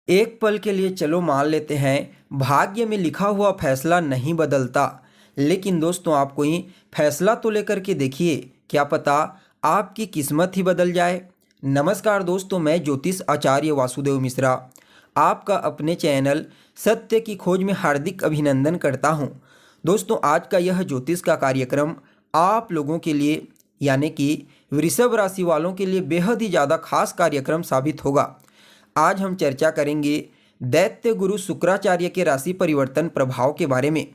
एक पल के लिए चलो मान लेते हैं भाग्य में लिखा हुआ फैसला नहीं बदलता, लेकिन दोस्तों आप कोई फैसला तो लेकर के देखिए, क्या पता आपकी किस्मत ही बदल जाए। नमस्कार दोस्तों, मैं ज्योतिष आचार्य वासुदेव मिश्रा आपका अपने चैनल सत्य की खोज में हार्दिक अभिनंदन करता हूं। दोस्तों आज का यह ज्योतिष का कार्यक्रम आप लोगों के लिए यानी कि वृषभ राशि वालों के लिए बेहद ही ज़्यादा खास कार्यक्रम साबित होगा। आज हम चर्चा करेंगे दैत्य गुरु शुक्राचार्य के राशि परिवर्तन प्रभाव के बारे में।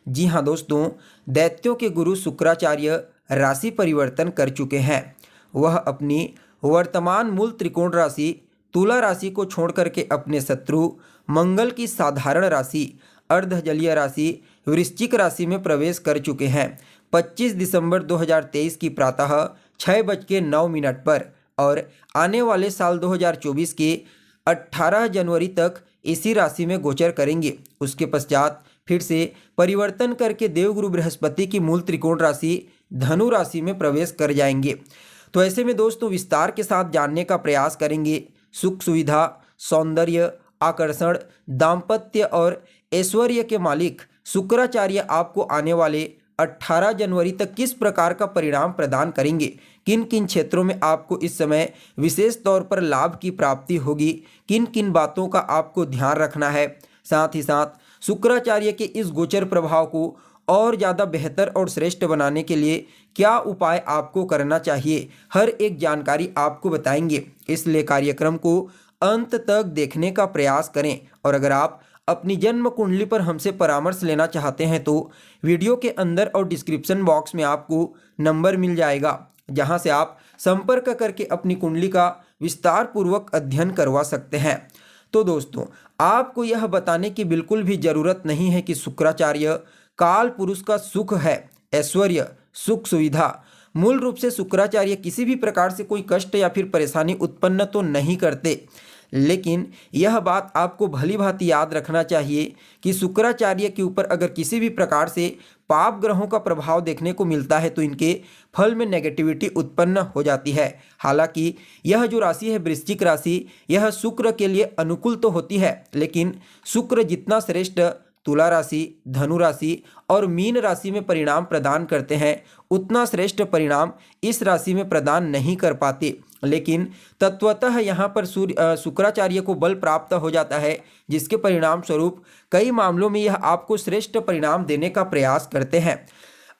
जी हाँ दोस्तों, दैत्यों के गुरु शुक्राचार्य राशि परिवर्तन कर चुके हैं। वह अपनी वर्तमान मूल त्रिकोण राशि तुला राशि को छोड़ करके अपने शत्रु मंगल की साधारण राशि अर्धजलीय राशि वृश्चिक राशि में प्रवेश कर चुके हैं 25 दिसंबर 2023 की प्रातः 6:09 पर, और आने वाले साल 2024 के 18 जनवरी तक इसी राशि में गोचर करेंगे। उसके पश्चात फिर से परिवर्तन करके देवगुरु बृहस्पति की मूल त्रिकोण राशि धनु राशि में प्रवेश कर जाएंगे। तो ऐसे में दोस्तों विस्तार के साथ जानने का प्रयास करेंगे सुख सुविधा, सौंदर्य, आकर्षण, दाम्पत्य और ऐश्वर्य के मालिक शुक्राचार्य आपको आने वाले 18 जनवरी तक किस प्रकार का परिणाम प्रदान करेंगे, किन किन क्षेत्रों में आपको इस समय विशेष तौर पर लाभ की प्राप्ति होगी, किन किन बातों का आपको ध्यान रखना है। साथ ही साथ शुक्राचार्य के इस गोचर प्रभाव को और ज़्यादा बेहतर और श्रेष्ठ बनाने के लिए क्या उपाय आपको करना चाहिए, हर एक जानकारी आपको बताएंगे। इसलिए कार्यक्रम को अंत तक देखने का प्रयास करें। और अगर आप अपनी जन्म कुंडली पर हमसे परामर्श लेना चाहते हैं तो वीडियो के अंदर और डिस्क्रिप्शन बॉक्स में आपको नंबर मिल जाएगा, जहां से आप संपर्क करके अपनी कुंडली का विस्तार पूर्वक अध्ययन करवा सकते हैं। तो दोस्तों आपको यह बताने की बिल्कुल भी ज़रूरत नहीं है कि शुक्राचार्य काल पुरुष का सुख है, ऐश्वर्य, सुख सुविधा। मूल रूप से शुक्राचार्य किसी भी प्रकार से कोई कष्ट या फिर परेशानी उत्पन्न तो नहीं करते, लेकिन यह बात आपको भली भांति याद रखना चाहिए कि शुक्राचार्य के ऊपर अगर किसी भी प्रकार से पाप ग्रहों का प्रभाव देखने को मिलता है तो इनके फल में नेगेटिविटी उत्पन्न हो जाती है। हालांकि यह जो राशि है वृश्चिक राशि, यह शुक्र के लिए अनुकूल तो होती है, लेकिन शुक्र जितना श्रेष्ठ तुला राशि, धनु राशि और मीन राशि में परिणाम प्रदान करते हैं, उतना श्रेष्ठ परिणाम इस राशि में प्रदान नहीं कर पाते। लेकिन तत्वतः यहाँ पर शुक्राचार्य को बल प्राप्त हो जाता है, जिसके परिणाम स्वरूप कई मामलों में यह आपको श्रेष्ठ परिणाम देने का प्रयास करते हैं।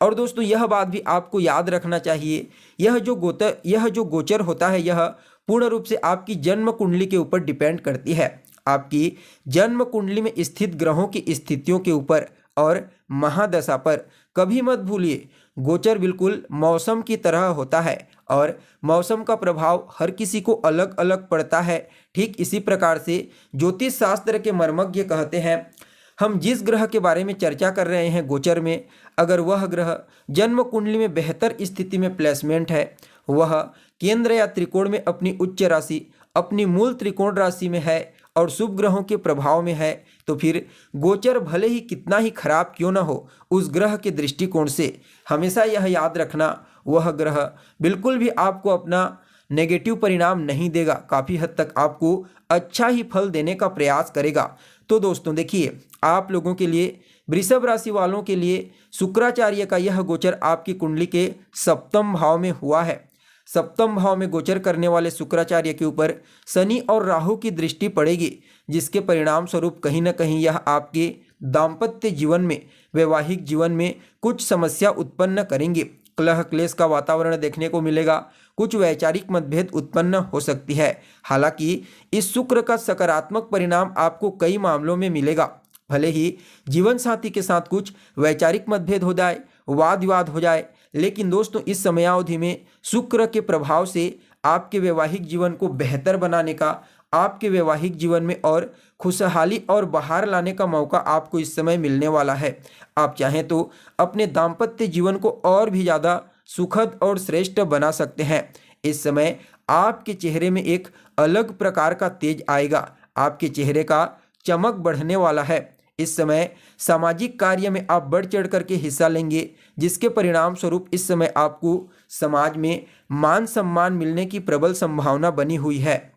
और दोस्तों यह बात भी आपको याद रखना चाहिए, यह जो गोचर होता है यह पूर्ण रूप से आपकी जन्म कुंडली के ऊपर डिपेंड करती है, आपकी जन्म कुंडली में स्थित ग्रहों की स्थितियों के ऊपर और महादशा पर। कभी मत भूलिए गोचर बिल्कुल मौसम की तरह होता है और मौसम का प्रभाव हर किसी को अलग अलग पड़ता है। ठीक इसी प्रकार से ज्योतिष शास्त्र के मर्मज्ञ कहते हैं, हम जिस ग्रह के बारे में चर्चा कर रहे हैं गोचर में, अगर वह ग्रह जन्म कुंडली में बेहतर स्थिति में प्लेसमेंट है, वह केंद्र या त्रिकोण में अपनी उच्च राशि अपनी मूल त्रिकोण राशि में है और शुभ ग्रहों के प्रभाव में है, तो फिर गोचर भले ही कितना ही खराब क्यों ना हो, उस ग्रह के दृष्टिकोण से हमेशा यह याद रखना वह ग्रह बिल्कुल भी आपको अपना नेगेटिव परिणाम नहीं देगा, काफ़ी हद तक आपको अच्छा ही फल देने का प्रयास करेगा। तो दोस्तों देखिए, आप लोगों के लिए वृषभ राशि वालों के लिए शुक्राचार्य का यह गोचर आपकी कुंडली के सप्तम भाव में हुआ है। सप्तम भाव में गोचर करने वाले शुक्राचार्य के ऊपर शनि और राहु की दृष्टि पड़ेगी, जिसके परिणाम स्वरूप कहीं ना कहीं यह आपके दाम्पत्य जीवन में, वैवाहिक जीवन में कुछ समस्या उत्पन्न करेंगे। कलह क्लेश का वातावरण देखने को मिलेगा, कुछ वैचारिक मतभेद उत्पन्न हो सकती है। हालांकि इस शुक्र का सकारात्मक परिणाम आपको कई मामलों में मिलेगा। भले ही जीवन साथी के साथ कुछ वैचारिक मतभेद हो जाए, वाद विवाद हो जाए, लेकिन दोस्तों इस समयावधि में शुक्र के प्रभाव से आपके वैवाहिक जीवन को बेहतर बनाने का, आपके वैवाहिक जीवन में और खुशहाली और बहार लाने का मौका आपको इस समय मिलने वाला है। आप चाहें तो अपने दाम्पत्य जीवन को और भी ज़्यादा सुखद और श्रेष्ठ बना सकते हैं। इस समय आपके चेहरे में एक अलग प्रकार का तेज आएगा, आपके चेहरे का चमक बढ़ने वाला है। इस समय सामाजिक कार्य में आप बढ़ चढ़ करके हिस्सा लेंगे, जिसके परिणाम स्वरूप इस समय आपको समाज में मान सम्मान मिलने की प्रबल संभावना बनी हुई है।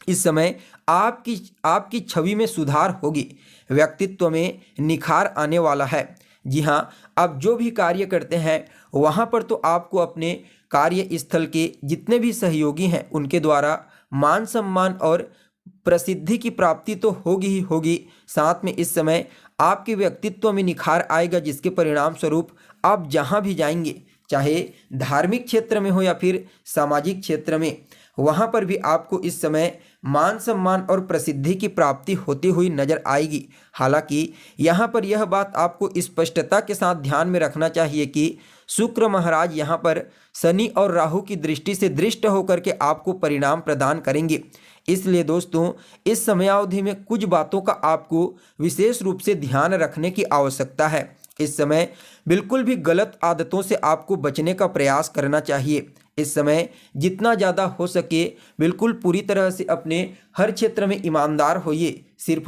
इस समय आपकी आपकी छवि में सुधार होगी, व्यक्तित्व में निखार आने वाला है। जी हाँ, आप जो भी कार्य करते हैं वहाँ पर तो आपको अपने कार्यस्थल के जितने भी सहयोगी हैं उनके द्वारा मान सम्मान और प्रसिद्धि की प्राप्ति तो होगी ही होगी। साथ में इस समय आपके व्यक्तित्व में निखार आएगा, जिसके परिणाम स्वरूप आप जहाँ भी जाएंगे, चाहे धार्मिक क्षेत्र में हो या फिर सामाजिक क्षेत्र में, वहाँ पर भी आपको इस समय मान सम्मान और प्रसिद्धि की प्राप्ति होती हुई नजर आएगी। हालांकि यहाँ पर यह बात आपको स्पष्टता के साथ ध्यान में रखना चाहिए कि शुक्र महाराज यहाँ पर शनि और राहु की दृष्टि से दृष्ट होकर के आपको परिणाम प्रदान करेंगे। इसलिए दोस्तों, इस समयावधि में कुछ बातों का आपको विशेष रूप से ध्यान रखने की आवश्यकता है। इस समय बिल्कुल भी गलत आदतों से आपको बचने का प्रयास करना चाहिए। इस समय जितना ज़्यादा हो सके बिल्कुल पूरी तरह से अपने हर क्षेत्र में ईमानदार होइए। सिर्फ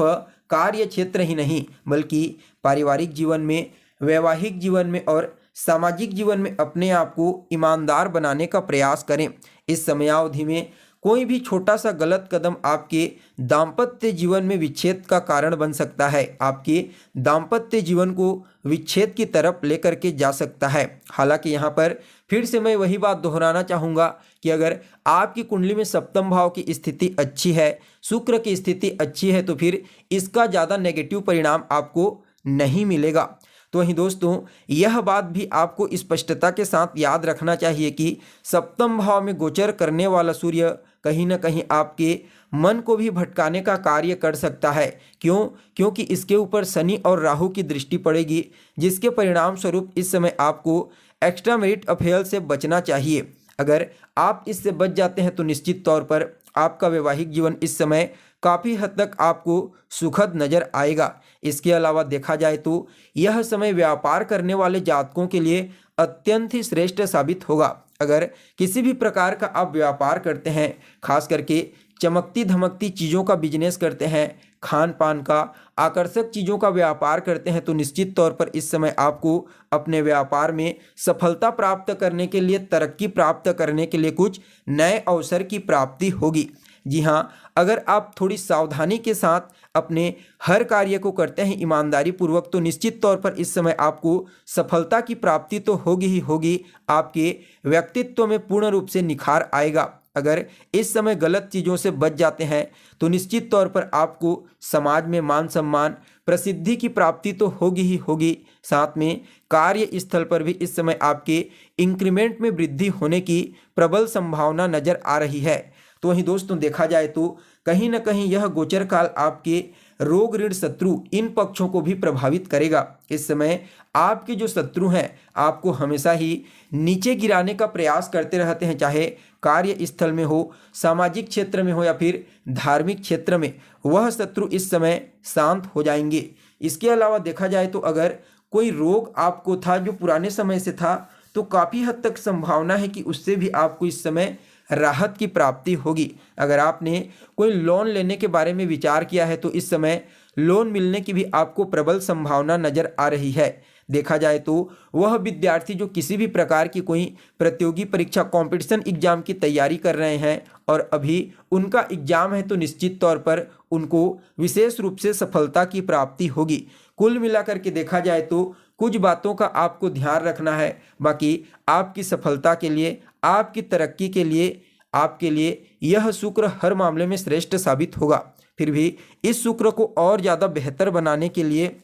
कार्य क्षेत्र ही नहीं बल्कि पारिवारिक जीवन में, वैवाहिक जीवन में और सामाजिक जीवन में अपने आप को ईमानदार बनाने का प्रयास करें। इस समयावधि में कोई भी छोटा सा गलत कदम आपके दाम्पत्य जीवन में विच्छेद का कारण बन सकता है, आपके दाम्पत्य जीवन को विच्छेद की तरफ लेकर के जा सकता है। हालांकि यहाँ पर फिर से मैं वही बात दोहराना चाहूँगा कि अगर आपकी कुंडली में सप्तम भाव की स्थिति अच्छी है, शुक्र की स्थिति अच्छी है, तो फिर इसका ज़्यादा नेगेटिव परिणाम आपको नहीं मिलेगा। तो वहीं दोस्तों, यह बात भी आपको स्पष्टता के साथ याद रखना चाहिए कि सप्तम भाव में गोचर करने वाला सूर्य कहीं ना कहीं आपके मन को भी भटकाने का कार्य कर सकता है। क्योंकि इसके ऊपर शनि और राहु की दृष्टि पड़ेगी, जिसके परिणाम स्वरूप इस समय आपको एक्स्ट्रा मैरिट अफेयर से बचना चाहिए। अगर आप इससे बच जाते हैं तो निश्चित तौर पर आपका वैवाहिक जीवन इस समय काफ़ी हद तक आपको सुखद नजर आएगा। इसके अलावा देखा जाए तो यह समय व्यापार करने वाले जातकों के लिए अत्यंत ही श्रेष्ठ साबित होगा। अगर किसी भी प्रकार का आप व्यापार करते हैं, खास करके चमकती धमकती चीज़ों का बिजनेस करते हैं, खान पान का, आकर्षक चीज़ों का व्यापार करते हैं, तो निश्चित तौर पर इस समय आपको अपने व्यापार में सफलता प्राप्त करने के लिए, तरक्की प्राप्त करने के लिए कुछ नए अवसर की प्राप्ति होगी। जी हाँ, अगर आप थोड़ी सावधानी के साथ अपने हर कार्य को करते हैं ईमानदारी पूर्वक, तो निश्चित तौर पर इस समय आपको सफलता की प्राप्ति तो होगी ही होगी। आपके व्यक्तित्व में पूर्ण रूप से निखार आएगा। अगर इस समय गलत चीज़ों से बच जाते हैं तो निश्चित तौर पर आपको समाज में मान सम्मान, प्रसिद्धि की प्राप्ति तो होगी ही होगी। साथ में कार्य स्थल पर भी इस समय आपके इंक्रीमेंट में वृद्धि होने की प्रबल संभावना नजर आ रही है। तो वहीं दोस्तों, देखा जाए तो कहीं ना कहीं यह गोचर काल आपके रोग, ऋण, शत्रु इन पक्षों को भी प्रभावित करेगा। इस समय आपके जो शत्रु हैं आपको हमेशा ही नीचे गिराने का प्रयास करते रहते हैं, चाहे कार्य स्थल में हो, सामाजिक क्षेत्र में हो या फिर धार्मिक क्षेत्र में। वह शत्रु इस समय शांत हो जाएंगे। इसके अलावा देखा जाए तो अगर कोई रोग आपको था जो पुराने समय से था, तो काफ़ी हद तक संभावना है कि उससे भी आपको इस समय राहत की प्राप्ति होगी। अगर आपने कोई लोन लेने के बारे में विचार किया है तो इस समय लोन मिलने की भी आपको प्रबल संभावना नजर आ रही है। देखा जाए तो वह विद्यार्थी जो किसी भी प्रकार की कोई प्रतियोगी परीक्षा, कंपटीशन एग्जाम की तैयारी कर रहे हैं और अभी उनका एग्जाम है, तो निश्चित तौर पर उनको विशेष रूप से सफलता की प्राप्ति होगी। कुल मिलाकर के देखा जाए तो कुछ बातों का आपको ध्यान रखना है। बाकी आपकी सफलता के लिए, आपकी तरक्की के लिए, आपके लिए यह शुक्र हर मामले में श्रेष्ठ साबित होगा। फिर भी इस शुक्र को और ज़्यादा बेहतर बनाने के लिए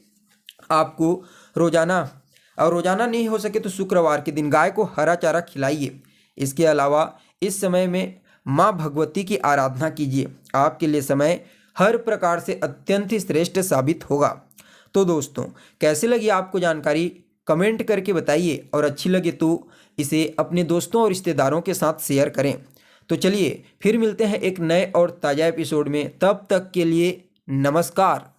आपको रोजाना नहीं हो सके तो शुक्रवार के दिन गाय को हरा चारा खिलाइए। इसके अलावा इस समय में माँ भगवती की आराधना कीजिए। आपके लिए समय हर प्रकार से अत्यंत ही श्रेष्ठ साबित होगा। तो दोस्तों, कैसी लगी आपको जानकारी कमेंट करके बताइए, और अच्छी लगे तो इसे अपने दोस्तों और रिश्तेदारों के साथ शेयर करें। तो चलिए फिर मिलते हैं एक नए और ताज़ा एपिसोड में। तब तक के लिए नमस्कार।